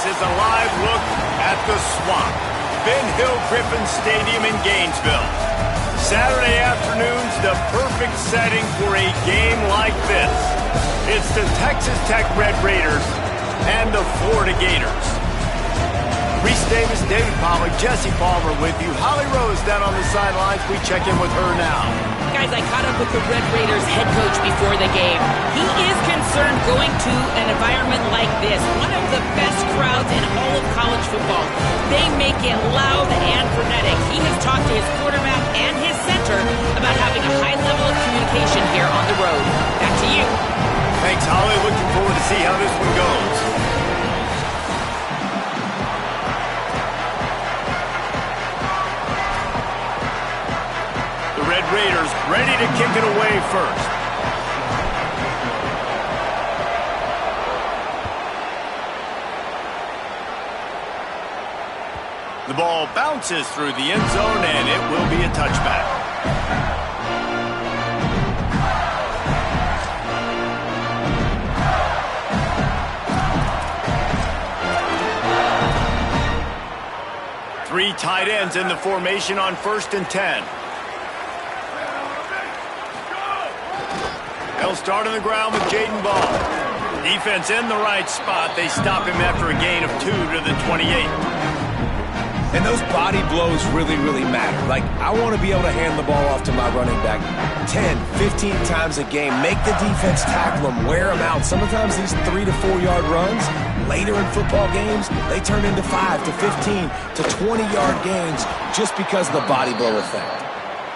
is a live look at the Swamp, Ben Hill Griffin Stadium in Gainesville. Saturday afternoon's the perfect setting for a game like this. It's the Texas Tech Red Raiders and the Florida Gators. Reese Davis, David Pollack, Jesse Palmer with you. Holly Rose down on the sidelines. We check in with her now. Guys, I caught up with the Red Raiders head coach before the game. He is concerned going to an environment like this, one of the best crowds in all of college football. They make it loud and frenetic. He has talked to his quarterback and his center about having a high level of communication here on the road. Back to you. Thanks, Holly. Looking forward to see how this one goes. Raiders ready to kick it away first. The ball bounces through the end zone, and it will be a touchback. Three tight ends in the formation on 1st and 10. They'll start on the ground with Jaden Ball. Defense in the right spot. They stop him after a gain of 2 to the 28. And those body blows really, really matter. Like, I want to be able to hand the ball off to my running back 10, 15 times a game. Make the defense tackle them, wear them out. Sometimes these 3 to 4 yard runs, later in football games, they turn into 5 to 15 to 20 yard gains just because of the body blow effect.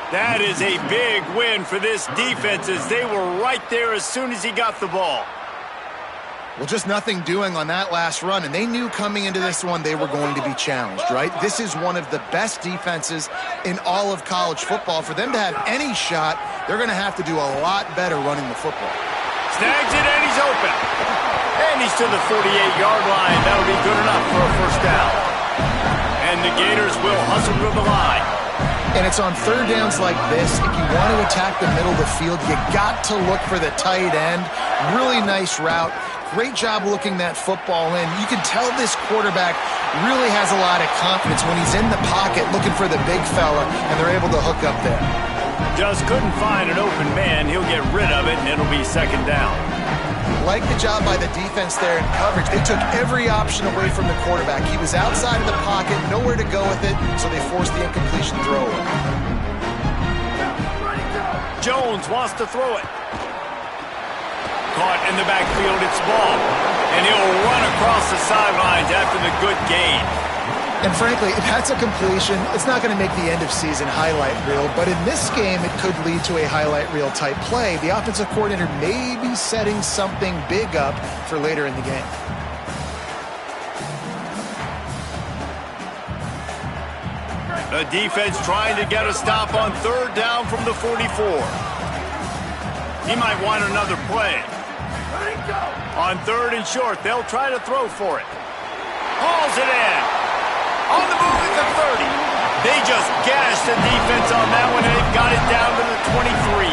That is a big win for this defense as they were right there as soon as he got the ball. Well, just nothing doing on that last run, and they knew coming into this one they were going to be challenged, right? This is one of the best defenses in all of college football. For them to have any shot, they're going to have to do a lot better running the football. Snags it, and he's open. And he's to the 48-yard line. That'll be good enough for a first down. And the Gators will hustle to the line. And it's on third downs like this, if you want to attack the middle of the field, you got to look for the tight end. Really nice route. Great job looking that football in. You can tell this quarterback really has a lot of confidence when he's in the pocket looking for the big fella, and they're able to hook up there. Just couldn't find an open man. He'll get rid of it, and it'll be second down. Like the job by the defense there in coverage. They took every option away from the quarterback. He was outside of the pocket, nowhere to go with it, so they forced the incompletion throw away. Jones wants to throw it. Caught in the backfield, it's Ball. And he'll run across the sidelines after the good gain. And frankly, if that's a completion, it's not going to make the end-of-season highlight reel, but in this game, it could lead to a highlight reel-type play. The offensive coordinator may be setting something big up for later in the game. The defense trying to get a stop on third down from the 44. He might want another play. On 3rd and short, they'll try to throw for it. Hauls it in. On the move at the 30. They just gashed the defense on that one, and they've got it down to the 23.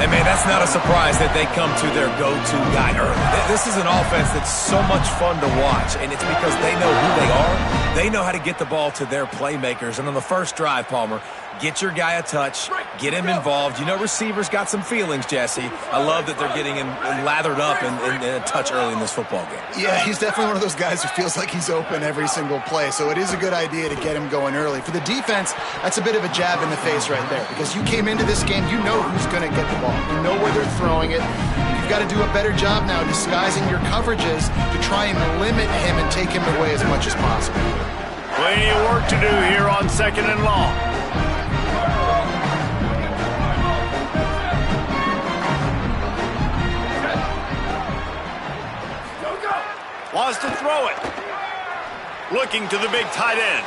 And, man, that's not a surprise that they come to their go-to guy early. This is an offense that's so much fun to watch, and it's because they know who they are. They know how to get the ball to their playmakers. And on the first drive, Palmer, get your guy a touch, get him involved. You know receivers got some feelings, Jesse. I love that they're getting him lathered up and a touch early in this football game. Yeah, he's definitely one of those guys who feels like he's open every single play, so it is a good idea to get him going early. For the defense, that's a bit of a jab in the face right there, because you came into this game, you know who's going to get the ball. You know where they're throwing it. You've got to do a better job now disguising your coverages to try and limit him and take him away as much as possible. Plenty of work to do here on 2nd and long. Wants to throw it. Looking to the big tight end.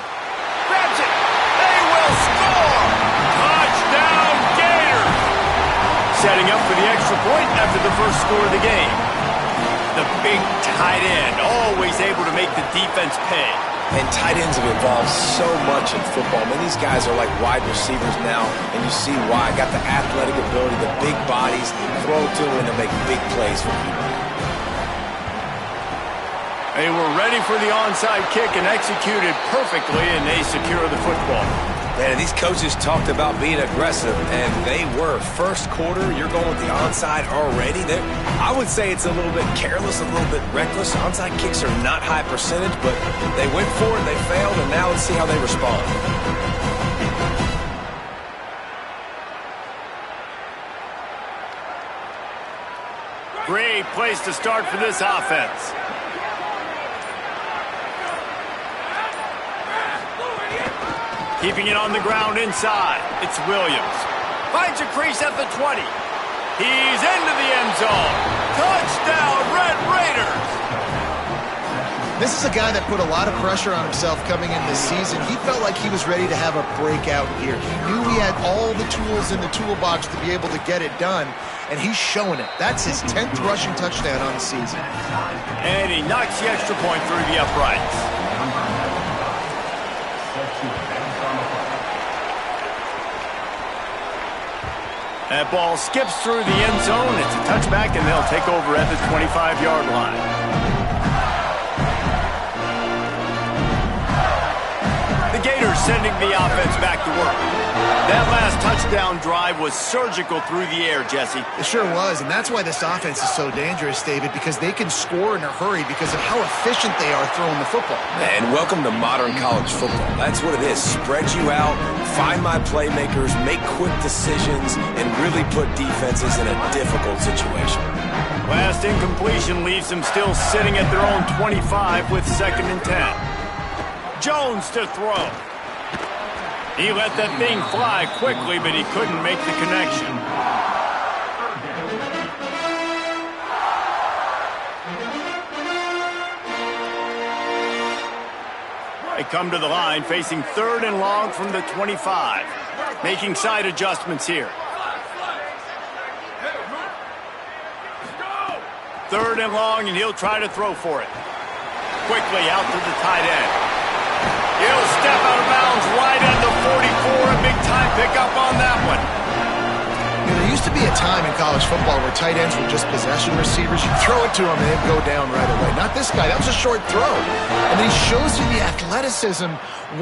Grabs it. They will score. Touchdown Gators. Setting up for the extra point after the first score of the game. The big tight end, always able to make the defense pay. And tight ends have evolved so much in football. I mean, these guys are like wide receivers now, and you see why. Got the athletic ability, the big bodies, throw to them, and they make big plays for people. They were ready for the onside kick and executed perfectly, and they secure the football. Man, these coaches talked about being aggressive, and they were. First quarter, you're going with the onside already. I would say it's a little bit careless, a little bit reckless. Onside kicks are not high percentage, but they went for it, they failed, and now let's see how they respond. Great place to start for this offense. Keeping it on the ground inside. It's Williams. Finds a crease at the 20. He's into the end zone. Touchdown, Red Raiders! This is a guy that put a lot of pressure on himself coming in this season. He felt like he was ready to have a breakout year. He knew he had all the tools in the toolbox to be able to get it done, and he's showing it. That's his 10th rushing touchdown on the season. And he knocks the extra point through the uprights. That ball skips through the end zone. It's a touchback, and they'll take over at the 25-yard line. The Gators sending the offense back to work. That last touchdown drive was surgical through the air, Jesse. It sure was, and that's why this offense is so dangerous, David, because they can score in a hurry because of how efficient they are throwing the football. And welcome to modern college football. That's what it is. Spread you out, find my playmakers, make quick decisions, and really put defenses in a difficult situation. Last incompletion leaves them still sitting at their own 25 with 2nd and 10. Jones to throw. He let that thing fly quickly, but he couldn't make the connection. They come to the line facing 3rd and long from the 25. Making side adjustments here. 3rd and long, and he'll try to throw for it. Quickly out to the tight end. He'll step out of bounds right at the 44. A big-time pickup on that one. You know, there used to be a time in college football where tight ends were just possession receivers. You throw it to him and they'd go down right away. Not this guy. That was a short throw. And then he shows you the athleticism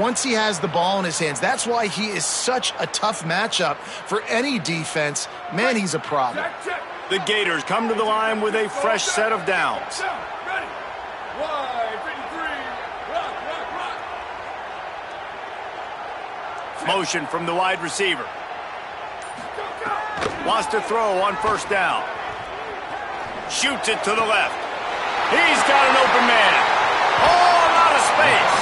once he has the ball in his hands. That's why he is such a tough matchup for any defense. Man, he's a problem. The Gators come to the line with a fresh set of downs. Motion from the wide receiver. Wants to throw on 1st down. Shoots it to the left. He's got an open man. All out of space.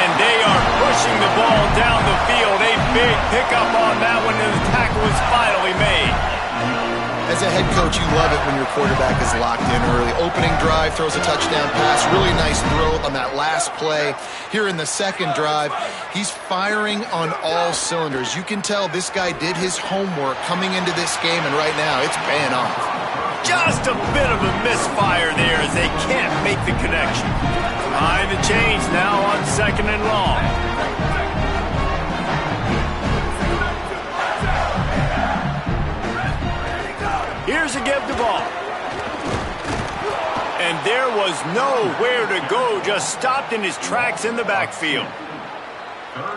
And they are pushing the ball down the field. A big pickup on that one, and the tackle is finally made. As a head coach, you love it when your quarterback is locked in early. Opening drive, throws a touchdown pass. Really nice throw on that last play. Here in the 2nd drive, he's firing on all cylinders. You can tell this guy did his homework coming into this game, and right now it's paying off. Just a bit of a misfire there as they can't make the connection. Behind the chains now on 2nd and long. Here's a give the ball. And there was nowhere to go, just stopped in his tracks in the backfield.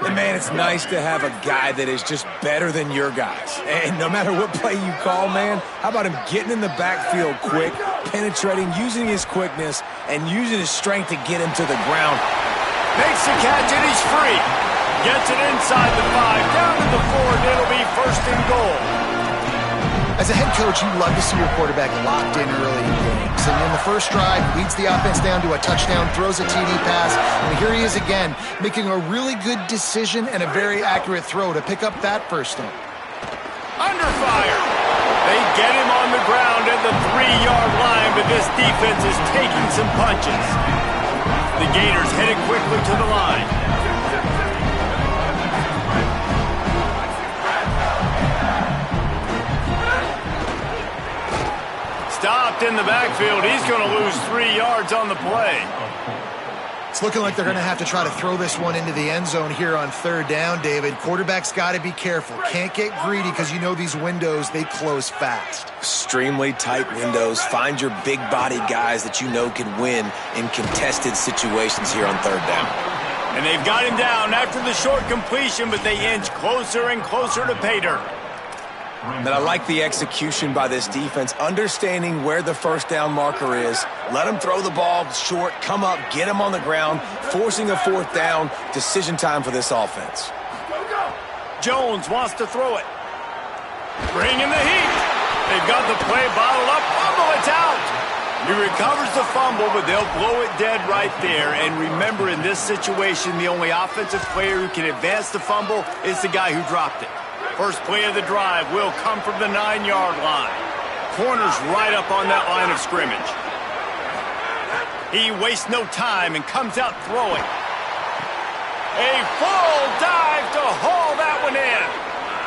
And man, it's nice to have a guy that is just better than your guys. And no matter what play you call, man, how about him getting in the backfield quick, penetrating, using his quickness, and using his strength to get him to the ground. Makes the catch, and he's free. Gets it inside the 5, down to the 4, and it'll be 1st and goal. As a head coach, you love to see your quarterback locked in early in games. And in the 1st drive, leads the offense down to a touchdown, throws a TD pass, and here he is again, making a really good decision and a very accurate throw to pick up that 1st down. Under fire. They get him on the ground at the 3-yard line, but this defense is taking some punches. The Gators headed quickly to the line. Stopped in the backfield. He's going to lose 3 yards on the play. It's looking like they're going to have to try to throw this one into the end zone here on third down, David. Quarterback's got to be careful. Can't get greedy because you know these windows, they close fast. Extremely tight windows. Find your big body guys that you know can win in contested situations here on third down. And they've got him down after the short completion, but they inch closer and closer to pay dirt. And I like the execution by this defense, understanding where the first down marker is. Let them throw the ball short, come up, get them on the ground, forcing a fourth down. Decision time for this offense. Jones wants to throw it. Bringing the heat. They've got the play bottled up. Fumble, it's out. He recovers the fumble, but they'll blow it dead right there. And remember, in this situation, the only offensive player who can advance the fumble is the guy who dropped it. First play of the drive will come from the 9-yard line. Corner's right up on that line of scrimmage. He wastes no time and comes out throwing. A full dive to haul that one in.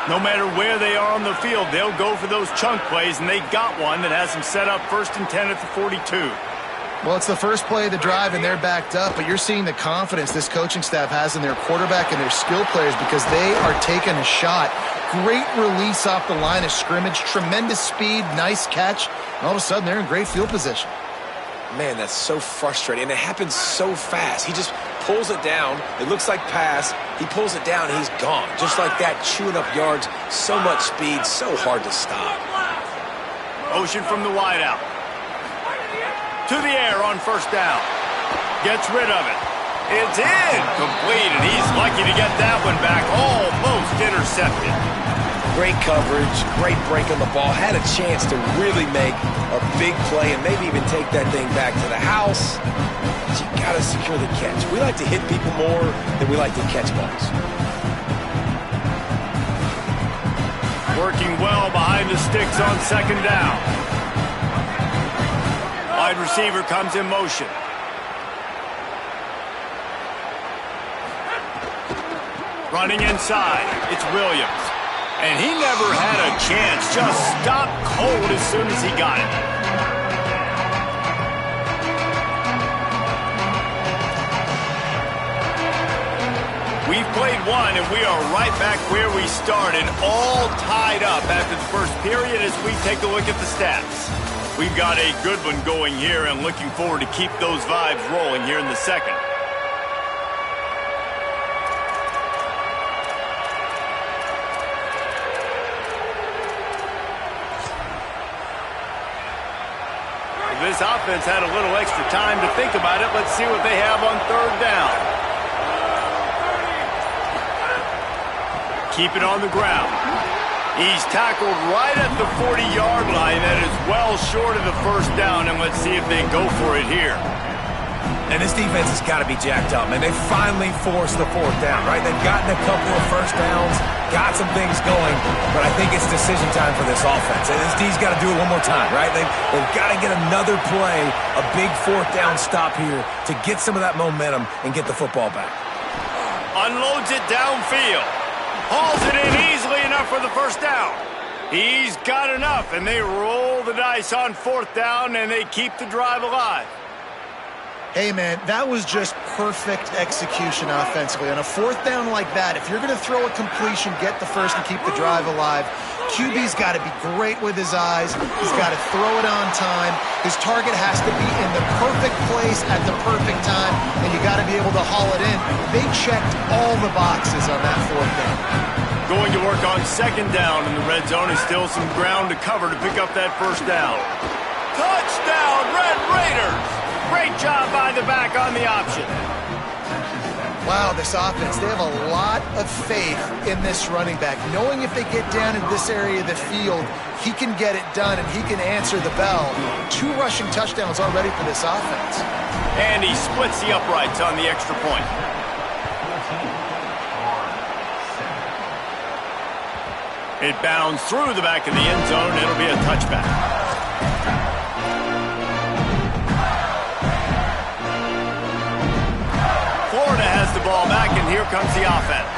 No matter where they are on the field, they'll go for those chunk plays, and they got one that has them set up 1st and 10 at the 42. Well, it's the first play of the drive, and they're backed up, but you're seeing the confidence this coaching staff has in their quarterback and their skill players because they are taking a shot. Great release off the line of scrimmage, tremendous speed, nice catch, and all of a sudden they're in great field position. Man, that's so frustrating, and it happens so fast. He just pulls it down. It looks like pass. He pulls it down, and he's gone. Just like that, chewing up yards. So much speed, so hard to stop. Motion from the wideout. To the air on first down. Gets rid of it. It's incomplete, and he's lucky to get that one back. Almost intercepted. Great coverage, great break on the ball. Had a chance to really make a big play and maybe even take that thing back to the house. But you got to secure the catch. We like to hit people more than we like to catch balls. Working well behind the sticks on second down. Wide receiver comes in motion. Running inside, it's Williams. And he never had a chance, just stopped cold as soon as he got it. We've played one, and we are right back where we started, all tied up after the first period as we take a look at the stats. We've got a good one going here and looking forward to keep those vibes rolling here in the second. This offense had a little extra time to think about it. Let's see what they have on third down. Keep it on the ground. He's tackled right at the 40-yard line. That is well short of the first down, and let's see if they go for it here. And this defense has got to be jacked up, and they finally forced the fourth down, right? They've gotten a couple of first downs, got some things going, but I think it's decision time for this offense. And this D's got to do it one more time, right? They've got to get another play, a big fourth down stop here to get some of that momentum and get the football back. Unloads it downfield. Hauls it in easily enough for the first down. He's got enough, and they roll the dice on fourth down, and they keep the drive alive. Hey, man, that was just perfect execution offensively. On a fourth down like that, if you're going to throw a completion, get the first and keep the drive alive, QB's got to be great with his eyes. He's got to throw it on time. His target has to be in the perfect place at the perfect time, and you got to be able to haul it in. They checked all the boxes on that fourth down. Going to work on second down in the red zone is still some ground to cover to pick up that first down. Touchdown, Red Raiders! Great job by the back on the option. Wow, this offense, they have a lot of faith in this running back. Knowing if they get down in this area of the field, he can get it done and he can answer the bell. 2 rushing touchdowns already for this offense. And he splits the uprights on the extra point. It bounds through the back of the end zone. It'll be a touchback. Florida has the ball back, and here comes the offense.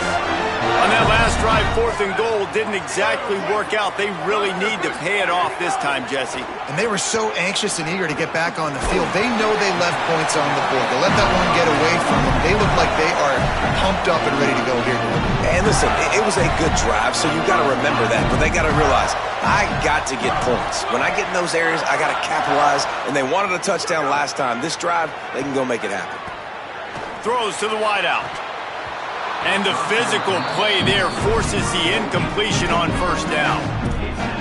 On that last drive, 4th and goal didn't exactly work out. They really need to pay it off this time, Jesse. And they were so anxious and eager to get back on the field. They know they left points on the board. They let that one get away from them. They look like they are pumped up and ready to go here today. And listen, it was a good drive, so you got to remember that. But they got to realize, I got to get points. When I get in those areas, I got to capitalize. And they wanted a touchdown last time. This drive, they can go make it happen. Throws to the wideout. And the physical play there forces the incompletion on 1st down.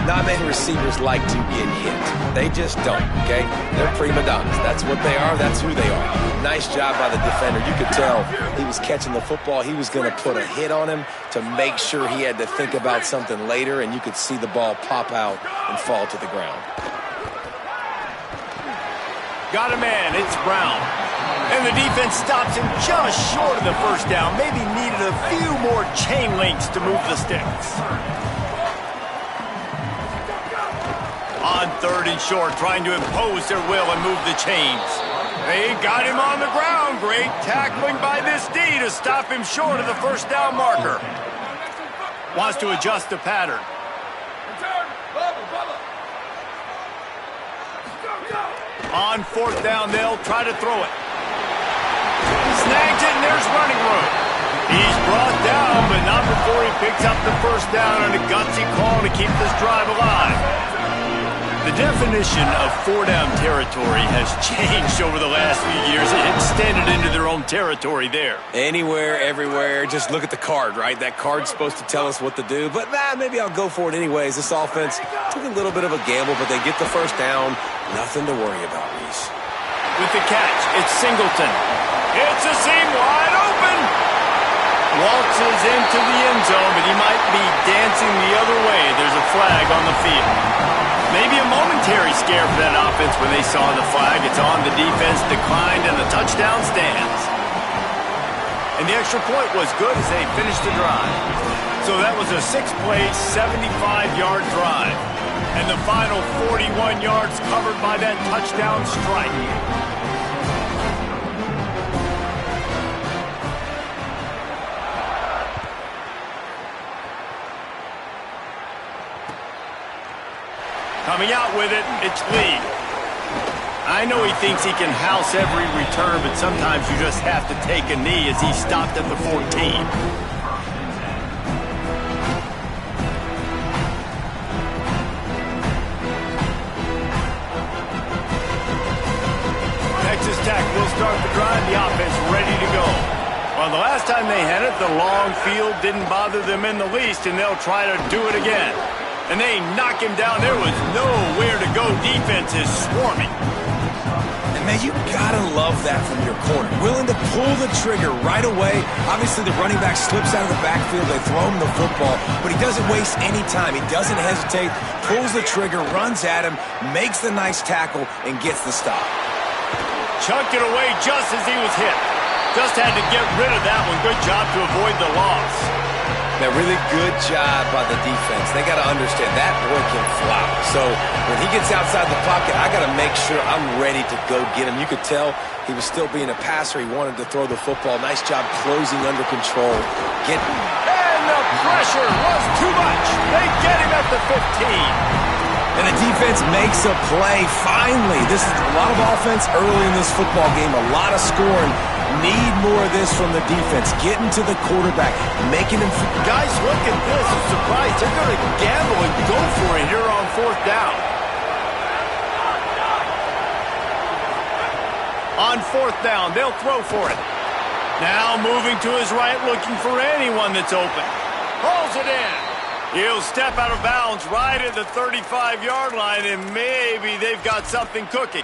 Not many receivers like to get hit. They just don't, okay? They're prima donnas. That's what they are. That's who they are. Nice job by the defender. You could tell he was catching the football. He was going to put a hit on him to make sure he had to think about something later, and you could see the ball pop out and fall to the ground. Got a man. It's Brown. And the defense stops him just short of the 1st down. Maybe needed a few more chain links to move the sticks. On 3rd and short, trying to impose their will and move the chains. They got him on the ground. Great tackling by this D to stop him short of the 1st down marker. Wants to adjust the pattern. On 4th down, they'll try to throw it. Snags it, and there's running room. He's brought down, but not before he picks up the 1st down on a gutsy call to keep this drive alive. The definition of 4-down territory has changed over the last few years. It extended into their own territory there. Anywhere, everywhere. Just look at the card, right? That card's supposed to tell us what to do, but maybe I'll go for it anyways. This offense took a little bit of a gamble, but they get the 1st down. Nothing to worry about, Reese. With the catch, it's Singleton. It's a seam wide open. Waltzes into the end zone, but he might be dancing the other way. There's a flag on the field. Maybe a momentary scare for that offense when they saw the flag. It's on, the defense declined, and the touchdown stands. And the extra point was good as they finished the drive. So that was a 6-play, 75-yard drive. And the final 41 yards covered by that touchdown strike. Coming out with it, it's Lee. I know he thinks he can house every return, but sometimes you just have to take a knee as he stopped at the 14. Texas Tech will start the drive, the offense ready to go. Well, the last time they had it, the long field didn't bother them in the least, and they'll try to do it again. And they knock him down. There was nowhere to go. Defense is swarming. And, man, you got to love that from your corner. Willing to pull the trigger right away. Obviously, the running back slips out of the backfield. They throw him the football. But he doesn't waste any time. He doesn't hesitate. Pulls the trigger, runs at him, makes the nice tackle, and gets the stop. Chucked it away just as he was hit. Just had to get rid of that one. Good job to avoid the loss. A really good job by the defense. They got to understand that boy can fly. So when he gets outside the pocket, I got to make sure I'm ready to go get him. You could tell he was still being a passer. He wanted to throw the football. Nice job closing under control. And the pressure was too much. They get him at the 15. And the defense makes a play. Finally, this is a lot of offense early in this football game. A lot of scoring. Need more of this from the defense. Getting to the quarterback, making him... Guys, look at this. I'm surprised. They're going to gamble and go for it here on 4th down. On 4th down, they'll throw for it. Now moving to his right, looking for anyone that's open. Pulls it in. He'll step out of bounds right at the 35-yard line, and maybe they've got something cooking.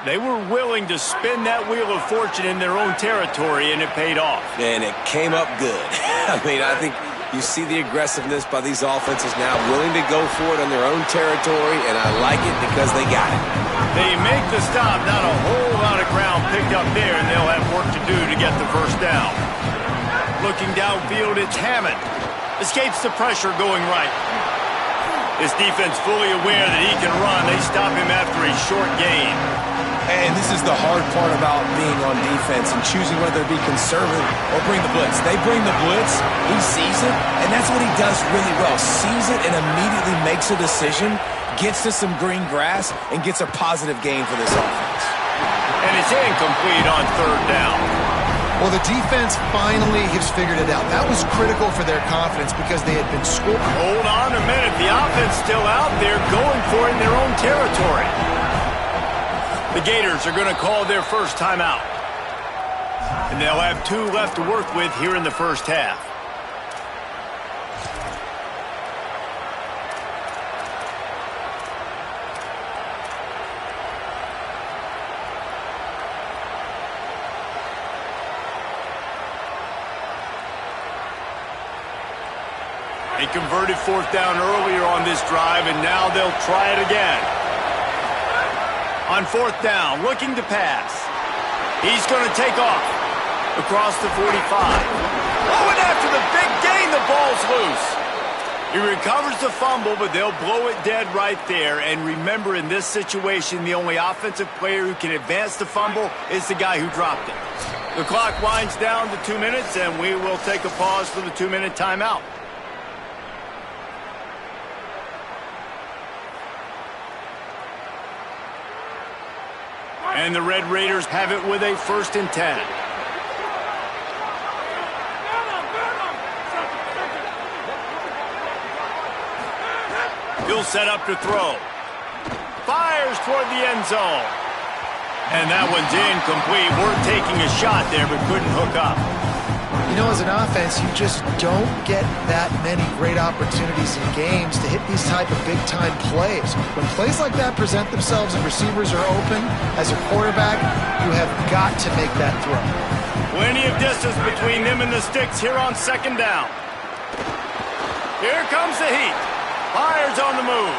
They were willing to spin that wheel of fortune in their own territory, and it paid off. And it came up good. I mean, I think you see the aggressiveness by these offenses now, willing to go for it on their own territory, and I like it because they got it. They make the stop, not a whole lot of ground picked up there, and they'll have work to do to get the 1st down. Looking downfield, it's Hammond. Escapes the pressure going right. This defense fully aware that he can run. They stop him after a short gain. And this is the hard part about being on defense and choosing whether to be conservative or bring the blitz. They bring the blitz, he sees it, and that's what he does really well. Sees it and immediately makes a decision, gets to some green grass, and gets a positive gain for this offense. And it's incomplete on third down. Well, the defense finally has figured it out. That was critical for their confidence because they had been scoring. Hold on a minute. The offense still out there going for it in their own territory. The Gators are going to call their first timeout. And they'll have 2 left to work with here in the first half. They converted 4th down earlier on this drive, and now they'll try it again. On 4th down, looking to pass. He's going to take off across the 45. Oh, and after the big gain, the ball's loose. He recovers the fumble, but they'll blow it dead right there. And remember, in this situation, the only offensive player who can advance the fumble is the guy who dropped it. The clock winds down to 2 minutes, and we will take a pause for the 2-minute timeout. And the Red Raiders have it with a 1st and 10. He'll set up to throw. Fires toward the end zone. And that one's incomplete. We're taking a shot there, but couldn't hook up. You know, as an offense, you just don't get that many great opportunities in games to hit these type of big-time plays. When plays like that present themselves and receivers are open, as a quarterback, you have got to make that throw. Plenty of distance between them and the sticks here on 2nd down. Here comes the heat. Fires on the move.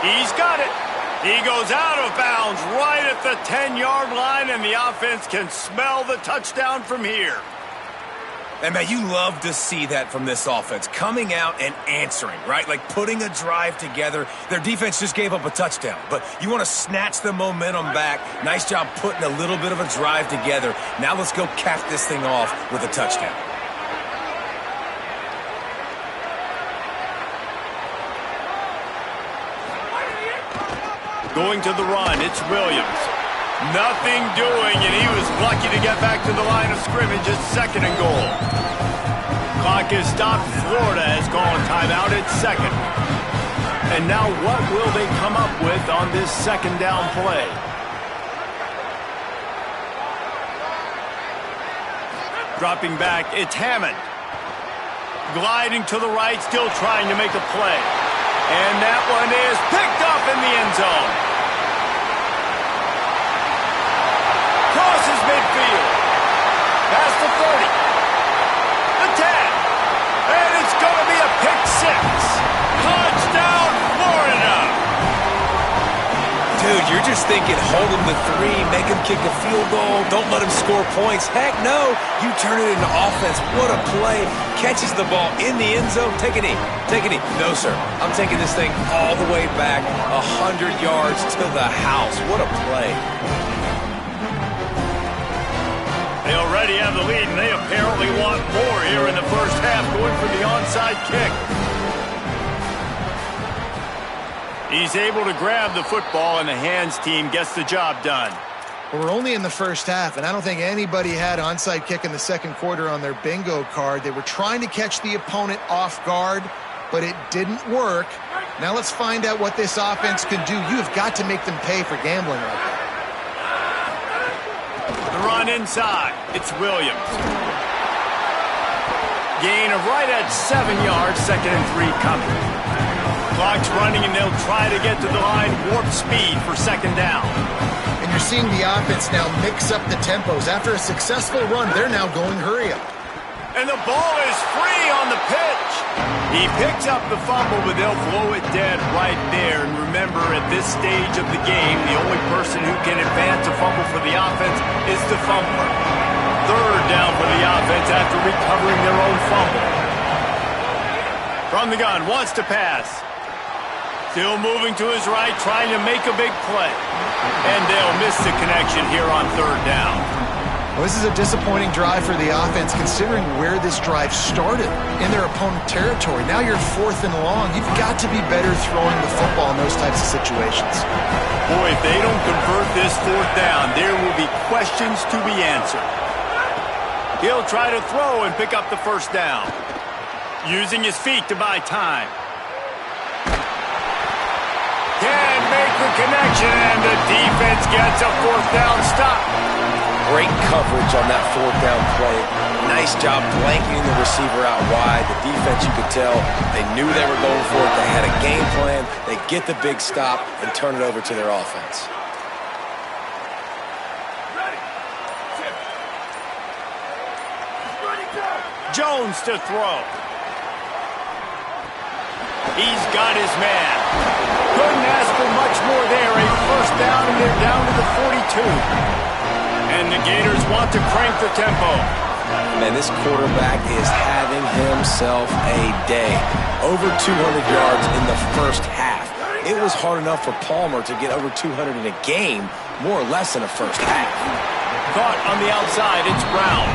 He's got it. He goes out of bounds right at the 10-yard line, and the offense can smell the touchdown from here. And, man, you love to see that from this offense, coming out and answering, right? Like putting a drive together. Their defense just gave up a touchdown, but you want to snatch the momentum back. Nice job putting a little bit of a drive together. Now let's go cap this thing off with a touchdown. Going to the run, it's Williams. Nothing doing, and he was lucky to get back to the line of scrimmage at 2nd and goal. Clock is stopped. Florida has gone timeout at 2nd. And now what will they come up with on this 2nd down play? Dropping back, it's Hammond. Gliding to the right, still trying to make a play. And that one is picked up in the end zone. Crosses midfield. Past the 30. The 10. And it's going to be a pick 6. Touchdown, Florida. Dude, you're just thinking, hold him to 3, make him kick a field goal, don't let him score points. Heck no, you turn it into offense. What a play. Catches the ball in the end zone. Take a knee. Take a knee. No, sir. I'm taking this thing all the way back 100 yards to the house. What a play. They already have the lead, and they apparently want more here in the first half, going for the onside kick. He's able to grab the football, and the hands team gets the job done. Well, we're only in the first half, and I don't think anybody had onside kick in the 2nd quarter on their bingo card. They were trying to catch the opponent off guard, but it didn't work. Now let's find out what this offense can do. You have got to make them pay for gambling like that. The run inside. It's Williams. Gain of right at 7 yards, 2nd and 3 coming. Clock's running, and they'll try to get to the line, warp speed for 2nd down. And you're seeing the offense now mix up the tempos. After a successful run, they're now going hurry up. And the ball is free on the pitch. He picks up the fumble, but they'll blow it dead right there. And remember, at this stage of the game, the only person who can advance a fumble for the offense is the fumbler. 3rd down for the offense after recovering their own fumble. From the gun, wants to pass. Still moving to his right, trying to make a big play. And they'll miss the connection here on third down. Well, this is a disappointing drive for the offense, considering where this drive started in their opponent territory. Now you're 4th and long. You've got to be better throwing the football in those types of situations. Boy, if they don't convert this 4th down, there will be questions to be answered. He'll try to throw and pick up the first down, using his feet to buy time. Can't make the connection, and the defense gets a 4th down stop. Great coverage on that 4th down play. Nice job blanketing the receiver out wide. The defense, you could tell, they knew they were going for it. They had a game plan. They get the big stop and turn it over to their offense. Jones to throw. He's got his man. Couldn't ask for much more there. A first down, and they're down to the 42. And the Gators want to crank the tempo. Man, this quarterback is having himself a day. Over 200 yards in the first half. It was hard enough for Palmer to get over 200 in a game, more or less in a first half. Caught on the outside, it's Brown.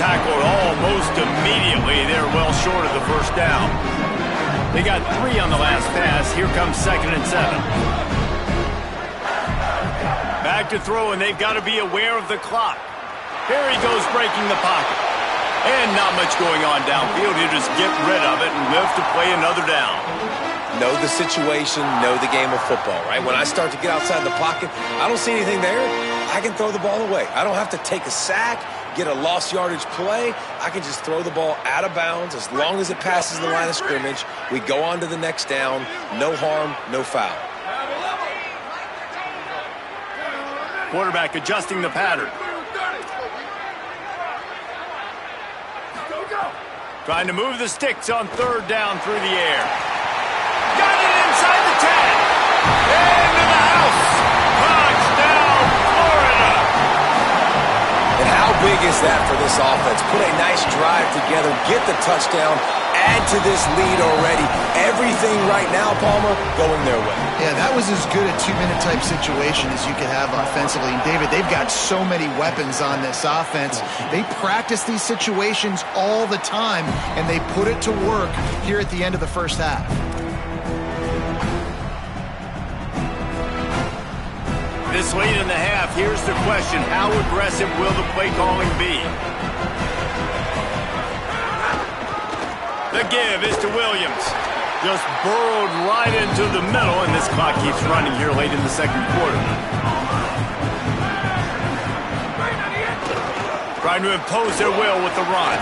Tackled almost immediately. They're well short of the first down. They got 3 on the last pass. Here comes 2nd and 7. Back to throw, and they've got to be aware of the clock. Here he goes, breaking the pocket. And not much going on downfield. He'll just get rid of it and live to play another down. Know the situation, know the game of football, right? When I start to get outside the pocket, I don't see anything there. I can throw the ball away. I don't have to take a sack, get a lost yardage play. I can just throw the ball out of bounds as long as it passes the line of scrimmage. We go on to the next down. No harm, no foul. Quarterback adjusting the pattern. Trying to move the sticks on 3rd down through the air. Got it inside the 10. Into the house. Touchdown, Florida. And how big is that for this offense? Put a nice drive together, get the touchdown, add to this lead already. Everything right now, Palmer, going their way. Yeah, that was as good a 2-minute type situation as you could have offensively. And David, they've got so many weapons on this offense. They practice these situations all the time, and they put it to work here at the end of the first half. This late in the half, here's the question. How aggressive will the play calling be? The give is to Williams. Just burrowed right into the middle, and this clock keeps running here late in the 2nd quarter. Trying to impose their will with the run.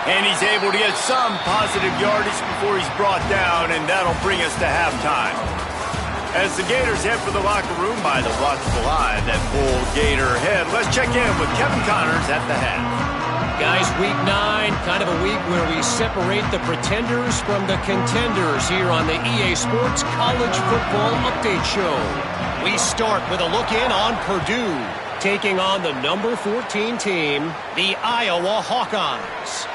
And he's able to get some positive yardage before he's brought down, and that'll bring us to halftime. As the Gators head for the locker room by the watchful eye that full Gator head, let's check in with Kevin Connors at the half. Guys, week 9, kind of a week where we separate the pretenders from the contenders here on the EA Sports College Football Update Show. We start with a look in on Purdue, taking on the number 14 team, the Iowa Hawkeyes.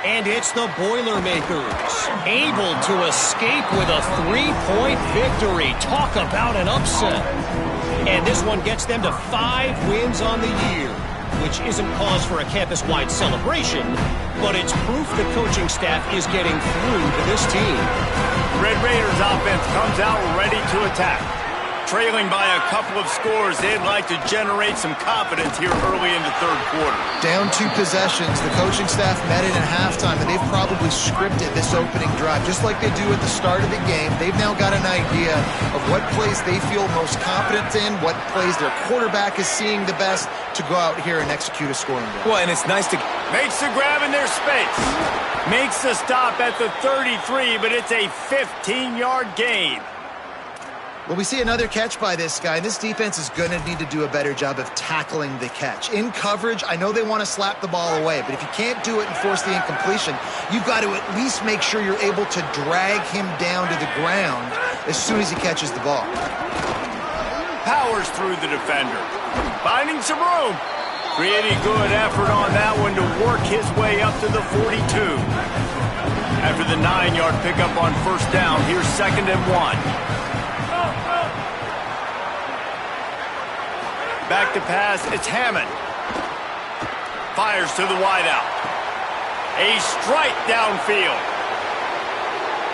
And it's the Boilermakers, able to escape with a 3-point victory. Talk about an upset. And this one gets them to 5 wins on the year, which isn't cause for a campus-wide celebration, but it's proof the coaching staff is getting through to this team. Red Raiders offense comes out ready to attack. Trailing by a couple of scores, they'd like to generate some confidence here early in the 3rd quarter. Down 2 possessions. The coaching staff met it at halftime, and they've probably scripted this opening drive. Just like they do at the start of the game, they've now got an idea of what plays they feel most confident in, what plays their quarterback is seeing the best to go out here and execute a scoring drive. Well, and it's nice to... Makes the grab in their space. Makes the stop at the 33, but it's a 15-yard gain. Well, we see another catch by this guy. This defense is going to need to do a better job of tackling the catch. In coverage, I know they want to slap the ball away, but if you can't do it and force the incompletion, you've got to at least make sure you're able to drag him down to the ground as soon as he catches the ball. Powers through the defender. Finding some room. Pretty good effort on that one to work his way up to the 42. After the 9-yard pickup on first down, here's 2nd and 1. Back to pass, it's Hammond. Fires to the wideout. A strike downfield.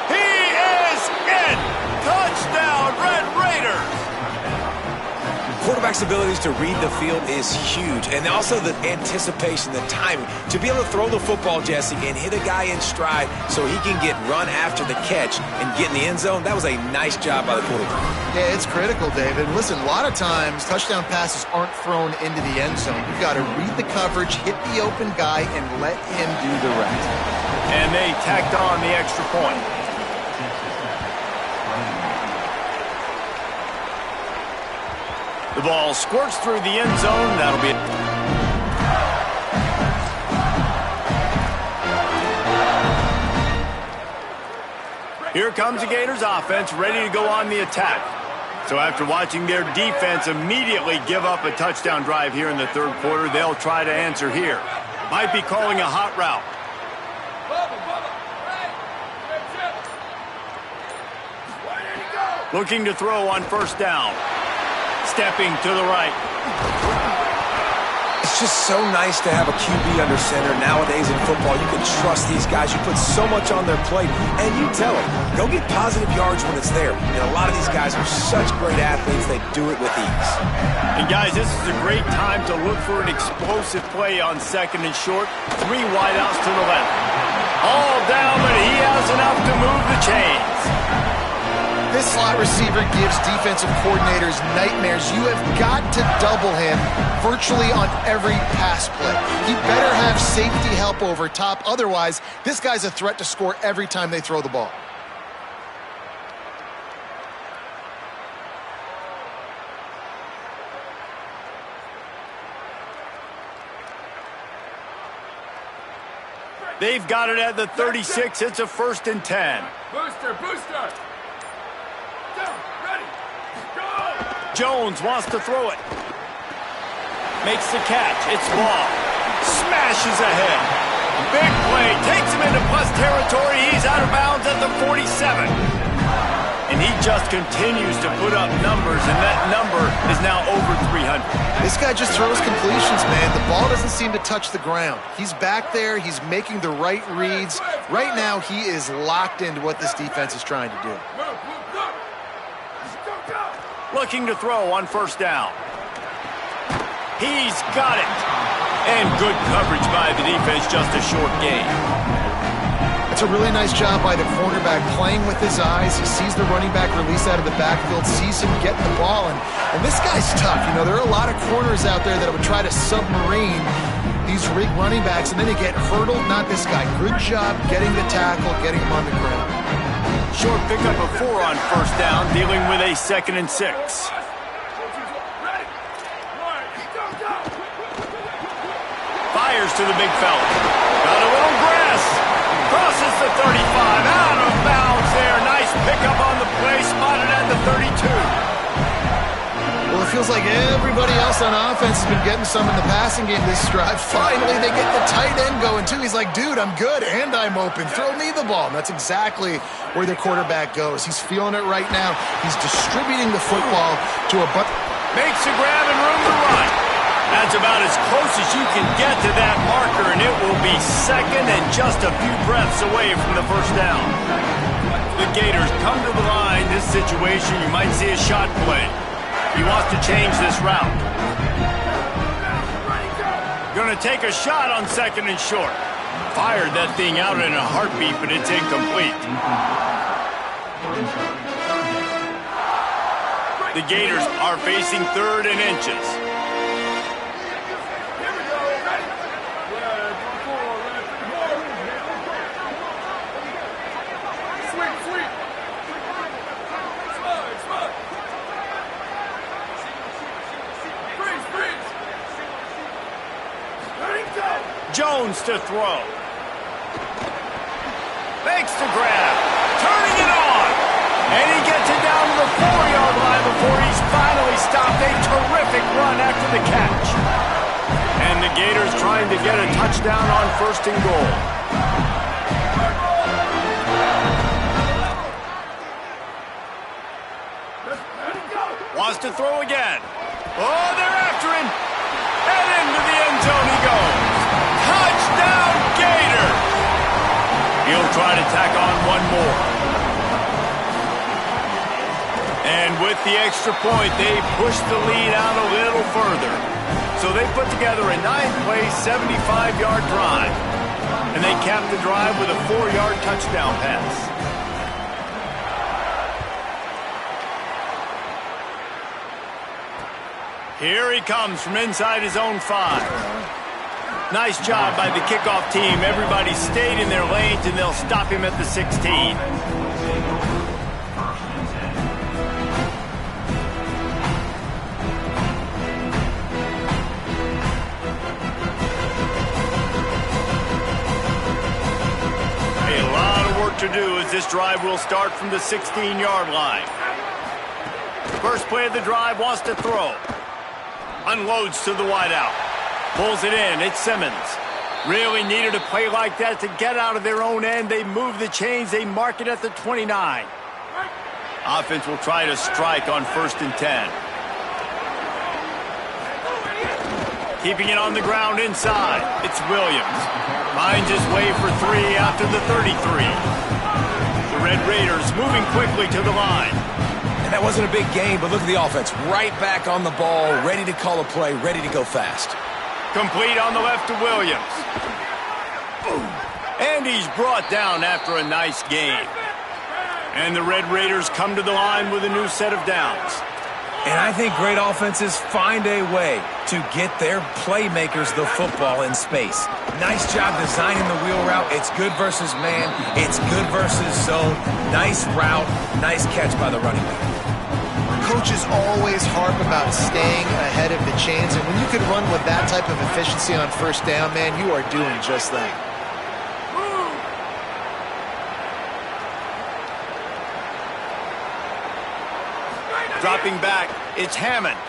He is in! Touchdown, Red Raiders! Quarterback's abilities to read the field is huge, and also the anticipation, the timing. To be able to throw the football, Jesse, and hit a guy in stride so he can get run after the catch and get in the end zone, that was a nice job by the quarterback. Yeah, it's critical, David. Listen, a lot of times touchdown passes aren't thrown into the end zone. You've got to read the coverage, hit the open guy, and let him do the rest. And they tacked on the extra point. The ball squirts through the end zone. That'll be it. Here comes the Gators offense, ready to go on the attack. So after watching their defense immediately give up a touchdown drive here in the third quarter, they'll try to answer here. Might be calling a hot route. Looking to throw on first down. Stepping to the right. It's just so nice to have a QB under center. Nowadays in football, you can trust these guys. You put so much on their plate, and you tell them, go get positive yards when it's there. And a lot of these guys are such great athletes, they do it with ease. And guys, this is a great time to look for an explosive play on 2nd and short. 3 wideouts to the left. All down, but he has enough to move the chains. This slot receiver gives defensive coordinators nightmares. You have got to double him virtually on every pass play. He better have safety help over top. Otherwise, this guy's a threat to score every time they throw the ball. They've got it at the 36. It's a 1st and 10. Booster. Jones wants to throw it. Makes the catch. It's Ball. Smashes ahead. Big play. Takes him into plus territory. He's out of bounds at the 47. And he just continues to put up numbers, and that number is now over 300. This guy just throws completions, man. The ball doesn't seem to touch the ground. He's back there. He's making the right reads. Right now, he is locked into what this defense is trying to do. Looking to throw on first down. He's got it. And good coverage by the defense, just a short gain. It's a really nice job by the cornerback playing with his eyes. He sees the running back release out of the backfield, sees him get the ball, and this guy's tough. You know, there are a lot of corners out there that would try to submarine these rig running backs, and then they get hurdled. Not this guy. Good job getting the tackle, getting him on the ground. Short pickup of 4 on first down, dealing with a 2nd and 6. Fires to the big fella. Got a little grass. Crosses the 35. Out of bounds there. Nice pickup on the play. Spotted at the 32. Well, it feels like everybody else on offense has been getting some in the passing game this drive. Finally, they get the tight end going, too. He's like, dude, I'm good, and I'm open. Throw me the ball. And that's exactly where their quarterback goes. He's feeling it right now. He's distributing the football to a bunch. Makes a grab and room to run. That's about as close as you can get to that marker, and it will be 2nd and just a few breaths away from the first down. The Gators come to the line. This situation, you might see a shot play. He wants to change this route. Going to take a shot on 2nd and short. Fired that thing out in a heartbeat, but it's incomplete. The Gators are facing 3rd and inches. Jones to throw. Makes the grab. Turning it on. And he gets it down to the 4-yard line before he's finally stopped. A terrific run after the catch. And the Gators trying to get a touchdown on 1st and goal. Wants to throw again. Oh, they're after him. And into the end zone he goes. Touchdown, Gator! He'll try to tack on one more. And with the extra point, they push the lead out a little further. So they put together a 9-play, 75-yard drive. And they cap the drive with a 4-yard touchdown pass. Here he comes from inside his own 5. Nice job by the kickoff team. Everybody stayed in their lanes, and they'll stop him at the 16. A lot of work to do as this drive will start from the 16-yard line. First play of the drive, wants to throw. Unloads to the wideout. Pulls it in. It's Simmons. Really needed a play like that to get out of their own end. They move the chains. They mark it at the 29. Offense will try to strike on 1st and 10. Keeping it on the ground inside. It's Williams. Finds his way for 3 after the 33. The Red Raiders moving quickly to the line. That wasn't a big game, but look at the offense. Right back on the ball, ready to call a play, ready to go fast. Complete on the left to Williams. And he's brought down after a nice game. And the Red Raiders come to the line with a new set of downs. And I think great offenses find a way to get their playmakers the football in space. Nice job designing the wheel route. It's good versus man. It's good versus zone. Nice route. Nice catch by the running back. Coaches always harp about staying ahead of the chains, and when you can run with that type of efficiency on 1st down, man, you are doing just that. Dropping back, it's Hammond.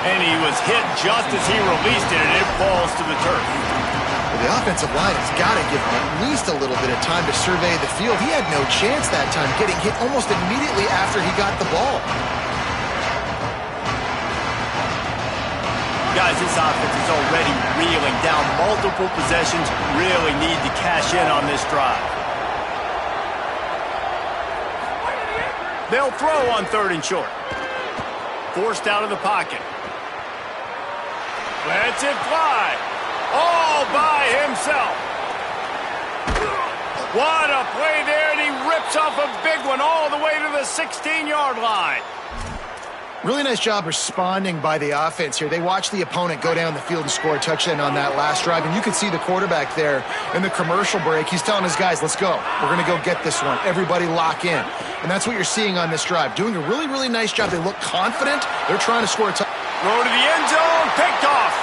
And he was hit just as he released it, and it falls to the turf. Well, the offensive line has got to give him at least a little bit of time to survey the field. He had no chance that time, getting hit almost immediately after he got the ball. Guys, this offense is already reeling down multiple possessions. Really need to cash in on this drive. They'll throw on 3rd and short. Forced out of the pocket. Lets it fly. All by himself. What a play there, and he rips off a big one all the way to the 16-yard line. Really nice job responding by the offense here. They watched the opponent go down the field and score a touchdown on that last drive, and you could see the quarterback there in the commercial break. He's telling his guys, let's go. We're going to go get this one. Everybody lock in. And that's what you're seeing on this drive. Doing a really, really nice job. They look confident. They're trying to score a touchdown. Throw to the end zone. Picked off.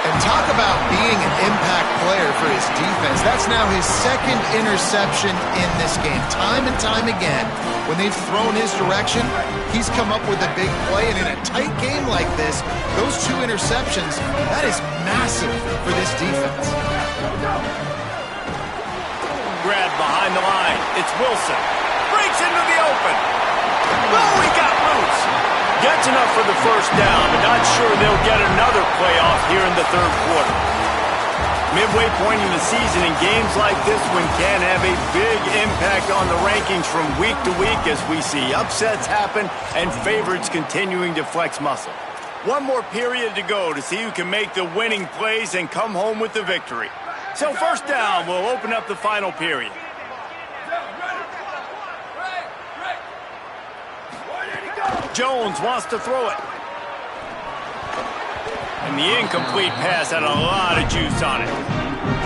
And talk about being an impact player for his defense. That's now his 2nd interception in this game. Time and time again, when they've thrown his direction, he's come up with a big play. And in a tight game like this, those 2 interceptions, that is massive for this defense. Grab behind the line. It's Wilson. Breaks into the open. Oh, he got loose. Gets enough for the 1st down, but not sure they'll get another playoff here in the 3rd quarter. Midway point in the season, in games like this one can have a big impact on the rankings from week to week as we see upsets happen and favorites continuing to flex muscle. One more period to go to see who can make the winning plays and come home with the victory. So 1st down will open up the final period. Jones wants to throw it. And the incomplete pass had a lot of juice on it.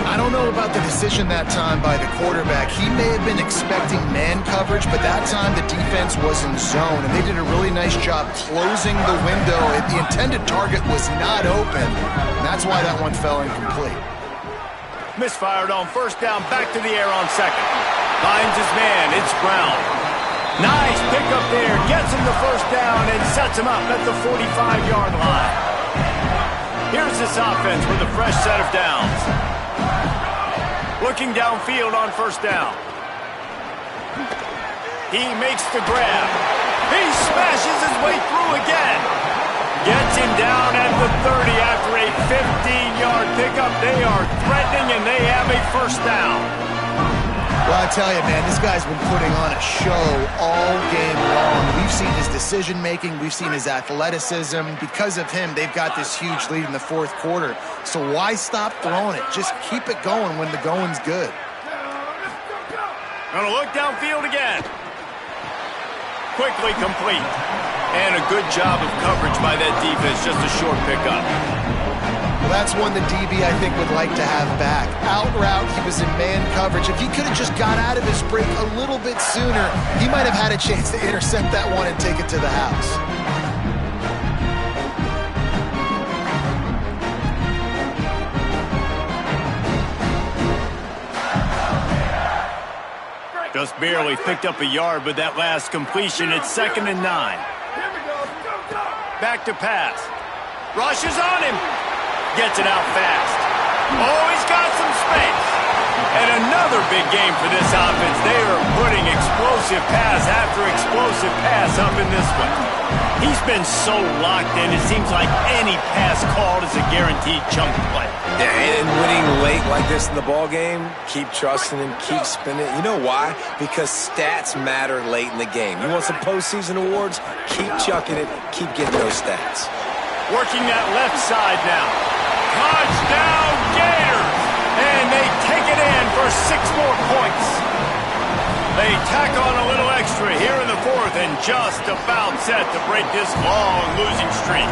I don't know about the decision that time by the quarterback. He may have been expecting man coverage, but that time the defense was in zone, and they did a really nice job closing the window. The intended target was not open, and that's why that one fell incomplete. Misfired on 1st down, back to the air on 2nd. Finds his man, it's Brown. Nice pickup there. Gets him the first down and sets him up at the 45-yard line. Here's this offense with a fresh set of downs. Looking downfield on first down. He makes the grab. He smashes his way through again. Gets him down at the 30 after a 15-yard pickup. They are threatening, and they have a first down. Well, I tell you, man, this guy's been putting on a show all game long. We've seen his decision-making. We've seen his athleticism. Because of him, they've got this huge lead in the fourth quarter. So why stop throwing it? Just keep it going when the going's good. Gonna look downfield again. Quickly complete. And a good job of coverage by that defense. Just a short pickup. Well, that's one the DB, I think, would like to have back. Out route, he was in man coverage. If he could have just got out of his break a little bit sooner, he might have had a chance to intercept that one and take it to the house. Just barely picked up a yard with that last completion. It's 2nd and 9. Back to pass. Rushes on him. Gets it out fast. Oh, he's got some space. And another big game for this offense. They are putting explosive pass after explosive pass up in this one. He's been so locked in, it seems like any pass called is a guaranteed chunk play. Yeah, and winning late like this in the ball game, keep trusting and keep spinning. You know why? Because stats matter late in the game. You want some postseason awards? Keep chucking it. Keep getting those stats. Working that left side now. Touchdown Gators! And they take it in for 6 more points. They tack on a little extra here in the fourth and just about set to break this long losing streak.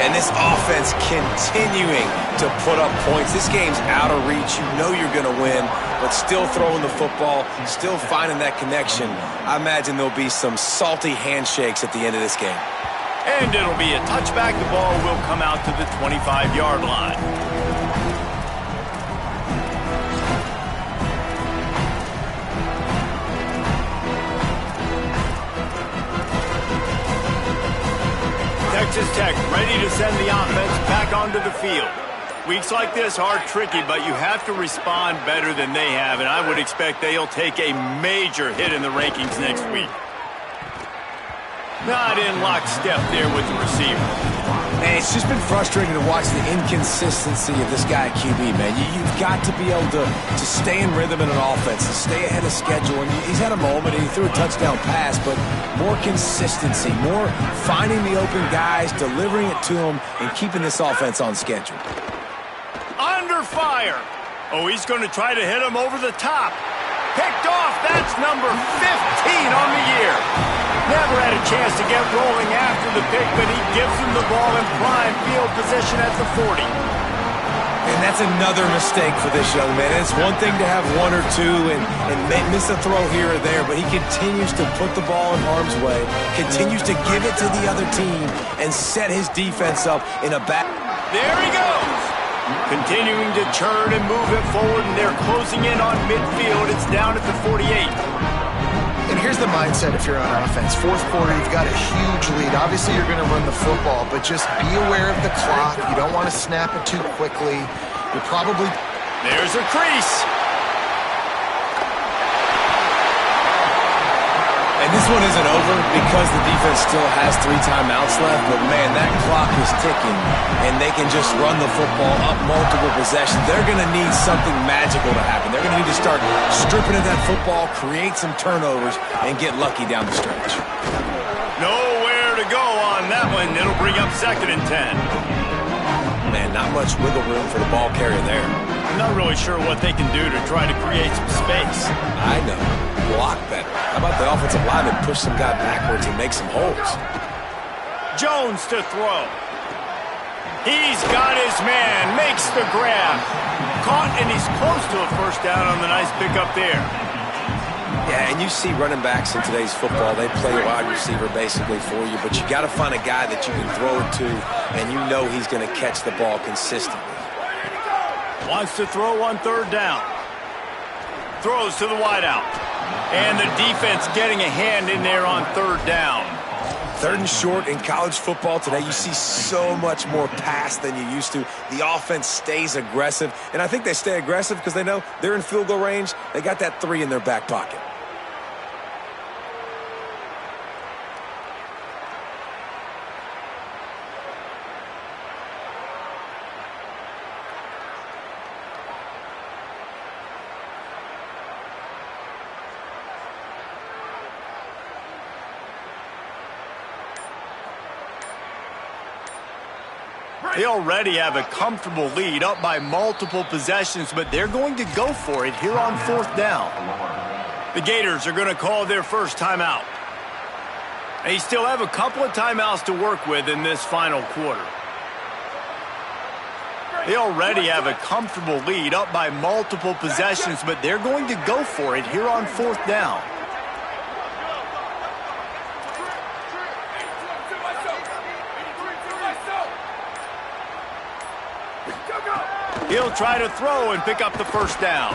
And this offense continuing to put up points. This game's out of reach. You know you're going to win, but still throwing the football, still finding that connection. I imagine there'll be some salty handshakes at the end of this game. And it'll be a touchback. The ball will come out to the 25-yard line. Texas Tech ready to send the offense back onto the field. Weeks like this are tricky, but you have to respond better than they have, and I would expect they'll take a major hit in the rankings next week. Not in lockstep there with the receiver. And it's just been frustrating to watch the inconsistency of this guy at QB, man. You've got to be able to stay in rhythm in an offense, to stay ahead of schedule. And he's had a moment, and he threw a touchdown pass, but more consistency, more finding the open guys, delivering it to them, and keeping this offense on schedule. Under fire. Oh, he's going to try to hit him over the top. Picked off. That's number 15 on the year. Never had a chance to get rolling after the pick, but he gives him the ball in prime field position at the 40. And that's another mistake for this young man. It's one thing to have one or two and miss a throw here or there, but he continues to put the ball in harm's way, continues to give it to the other team, and set his defense up in a back. There he goes. Continuing to churn and move it forward, and they're closing in on midfield. It's down at the 48. And here's the mindset if you're on offense. Fourth quarter, you've got a huge lead. Obviously, you're going to run the football, but just be aware of the clock. You don't want to snap it too quickly. You're probably... There's a crease. And this one isn't over because the defense still has 3 timeouts left, but man, that clock is ticking, and they can just run the football up multiple possessions. They're going to need something magical to happen. They're going to need to start stripping at that football, create some turnovers, and get lucky down the stretch. Nowhere to go on that one. It'll bring up 2nd and 10. Man, not much wiggle room for the ball carrier there. I'm not really sure what they can do to try to create some space. I know. Block better. How about the offensive lineman push some guy backwards and make some holes? Jones to throw. He's got his man. Makes the grab. Caught, and he's close to a first down on the nice pickup there. Yeah, and you see running backs in today's football, they play wide receiver basically for you, but you got to find a guy that you can throw it to, and you know he's going to catch the ball consistently. Wants to throw on 3rd down. Throws to the wideout. And the defense getting a hand in there on third down. Third and short in college football today, you see so much more pass than you used to. The offense stays aggressive, and I think they stay aggressive because they know they're in field goal range. They got that 3 in their back pocket. They already have a comfortable lead, up by multiple possessions, but they're going to go for it here on fourth down. The Gators are going to call their first timeout. They still have a couple of timeouts to work with in this final quarter. They already have a comfortable lead, up by multiple possessions, but they're going to go for it here on fourth down. He'll try to throw and pick up the first down.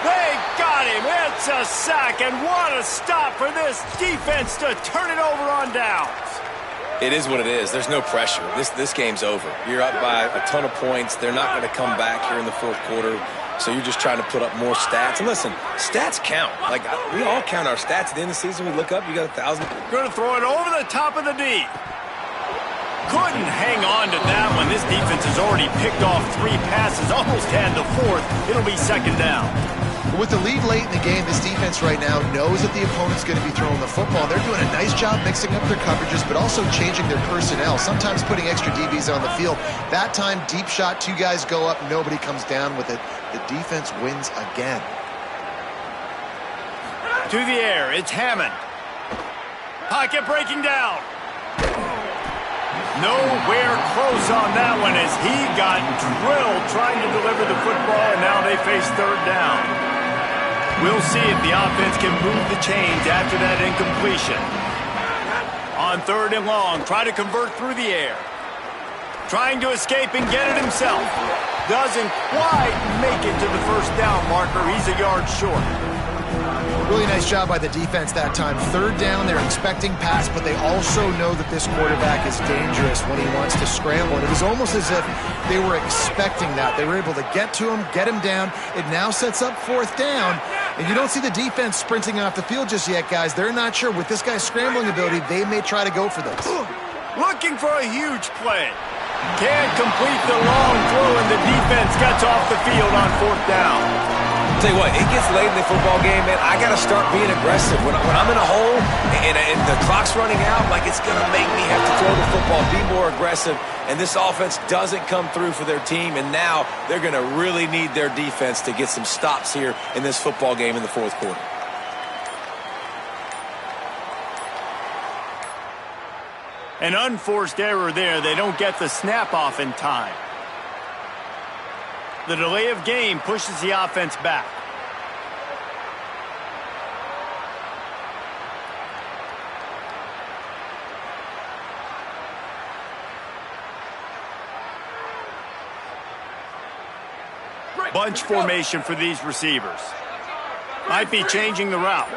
They got him. It's a sack, and what a stop for this defense to turn it over on downs. It is what it is. There's no pressure. This game's over. You're up by a ton of points. They're not going to come back here in the fourth quarter, so you're just trying to put up more stats. And listen, stats count. Like, we all count our stats. At the end of the season, we look up, you got 1,000. Going to throw it over the top of the D. Couldn't hang on to that one. This defense has already picked off 3 passes, almost had the 4th. It'll be second down. With the lead late in the game, this defense right now knows that the opponent's going to be throwing the football. They're doing a nice job mixing up their coverages, but also changing their personnel, sometimes putting extra DBs on the field. That time, deep shot, 2 guys go up, nobody comes down with it. The defense wins again. To the air, it's Hammond. Pocket breaking down. Nowhere close on that one as he got drilled trying to deliver the football, and now they face third down. We'll see if the offense can move the chains after that incompletion. On third and long, try to convert through the air. Trying to escape and get it himself. Doesn't quite make it to the first down marker. He's a yard short. Really nice job by the defense that time. Third down, they're expecting pass, but they also know that this quarterback is dangerous when he wants to scramble. And it was almost as if they were expecting that. They were able to get to him, get him down. It now sets up fourth down. And you don't see the defense sprinting off the field just yet, guys. They're not sure. With this guy's scrambling ability, they may try to go for this. Looking for a huge play. Can't complete the long throw, and the defense gets off the field on fourth down. I'll tell you what, it gets late in the football game, man. I got to start being aggressive. When I'm in a hole and the clock's running out, like, it's going to make me have to throw the football, be more aggressive. And this offense doesn't come through for their team, and now they're going to really need their defense to get some stops here in this football game in the fourth quarter. An unforced error there. They don't get the snap off in time. The delay of game pushes the offense back. Bunch formation for these receivers. Might be changing the route.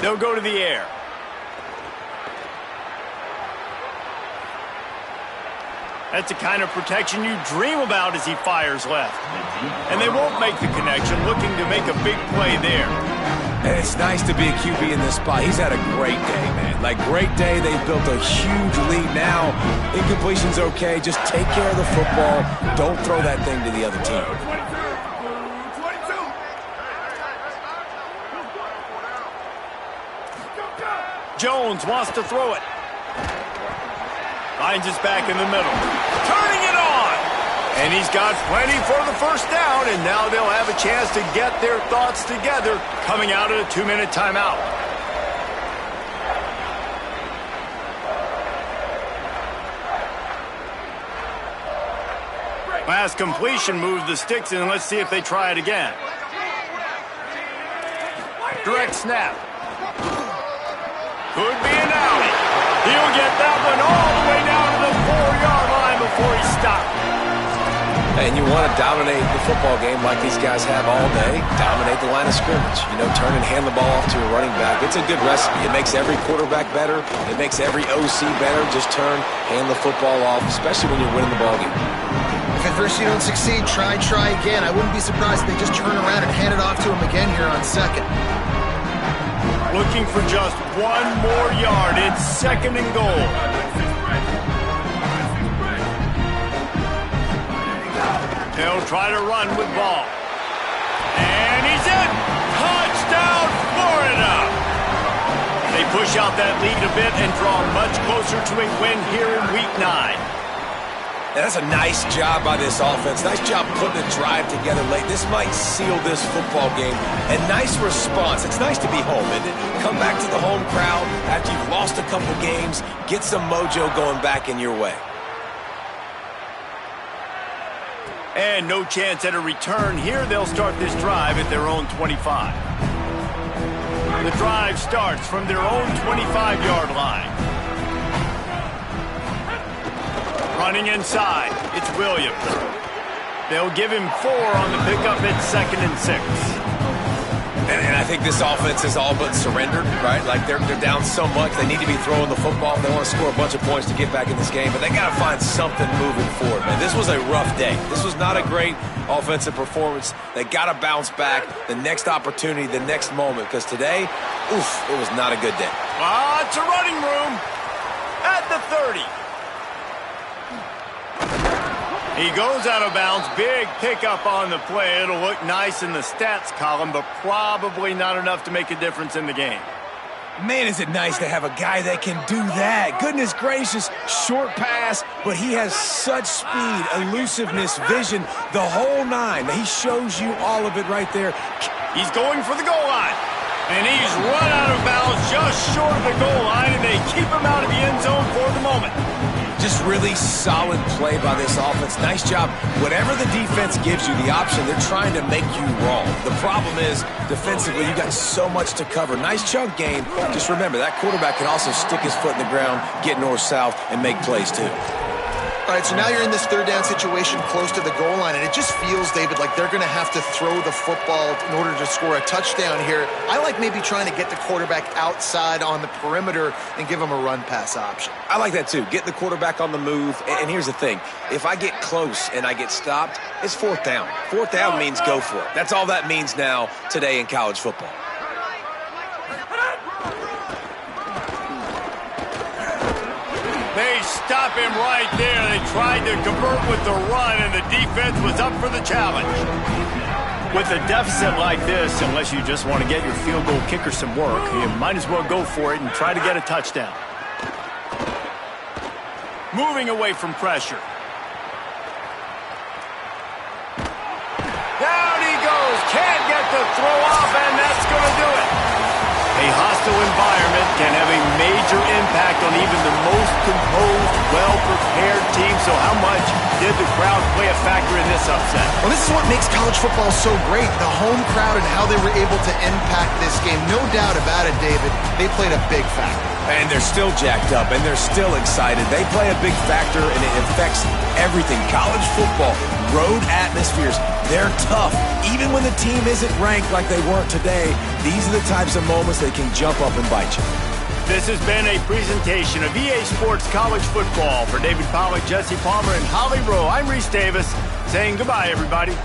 They'll go to the air. That's the kind of protection you dream about as he fires left. And they won't make the connection, looking to make a big play there. And it's nice to be a QB in this spot. He's had a great day, man. Like, great day. They've built a huge lead now. Incompletion's okay. Just take care of the football. Don't throw that thing to the other team. Jones wants to throw it. Finds his back in the middle. Turning it on! And he's got plenty for the first down, and now they'll have a chance to get their thoughts together coming out of a 2-minute timeout. Pass completion moved the sticks, and let's see if they try it again. Direct snap. Could be an alley. He'll get that one all the way down to the 4-yard line before he stopped. And you want to dominate the football game like these guys have all day. Dominate the line of scrimmage. You know, turn and hand the ball off to a running back. It's a good recipe. It makes every quarterback better. It makes every OC better. Just turn, hand the football off, especially when you're winning the ball game. If at first you don't succeed, try again. I wouldn't be surprised if they just turn around and hand it off to him again here on second. Looking for just one more yard. It's 2nd and goal. They'll try to run with ball. And he's in! Touchdown, Florida! They push out that lead a bit and draw much closer to a win here in Week 9. And that's a nice job by this offense. Nice job putting the drive together late. This might seal this football game. And nice response. It's nice to be home, isn't it? Come back to the home crowd after you've lost a couple games. Get some mojo going back in your way. And no chance at a return here. They'll start this drive at their own 25. The drive starts from their own 25-yard line. Running inside, it's Williams. They'll give him 4 on the pickup at 2nd and 6. And I think this offense is all but surrendered, right? Like they're down so much, they need to be throwing the football. They want to score a bunch of points to get back in this game, but they got to find something moving forward, man. This was a rough day. This was not a great offensive performance. They got to bounce back the next opportunity, the next moment, because today, oof, it was not a good day. It's a running room at the 30. He goes out of bounds. Big pickup on the play. It'll look nice in the stats column, but probably not enough to make a difference in the game. Man, is it nice to have a guy that can do that. Goodness gracious, short pass, but he has such speed, elusiveness, vision, the whole 9. He shows you all of it right there. He's going for the goal line. And he's run out of bounds just short of the goal line, and they keep him out of the end zone for the moment. Just really solid play by this offense. Nice job. Whatever the defense gives you the option, they're trying to make you wrong. The problem is, defensively, you got so much to cover. Nice chunk game. Just remember, that quarterback can also stick his foot in the ground, get north-south, and make plays too. All right, so now you're in this 3rd down situation close to the goal line, and it just feels, David, like they're going to have to throw the football in order to score a touchdown here. I like maybe trying to get the quarterback outside on the perimeter and give him a run-pass option. I like that too. Get the quarterback on the move. And here's the thing. If I get close and I get stopped, it's 4th down. 4th down means go for it. That's all that means now today in college football. They stop him right there. They tried to convert with the run, and the defense was up for the challenge. With a deficit like this, unless you just want to get your field goal kicker some work, you might as well go for it and try to get a touchdown. Moving away from pressure. Down he goes. Can't get the throw off, and that's going to do it. A hostile environment can have a major impact on even the most composed, well-prepared team. So how much did the crowd play a factor in this upset? Well, this is what makes college football so great, the home crowd and how they were able to impact this game. No doubt about it, David. They played a big factor. And they're still jacked up, and they're still excited. They play a big factor, and it affects everything. College football, road atmospheres, they're tough. Even when the team isn't ranked like they weren't today, these are the types of moments that can jump up and bite you. This has been a presentation of EA Sports College Football. For David Pollack, Jesse Palmer, and Holly Rowe, I'm Reese Davis saying goodbye, everybody.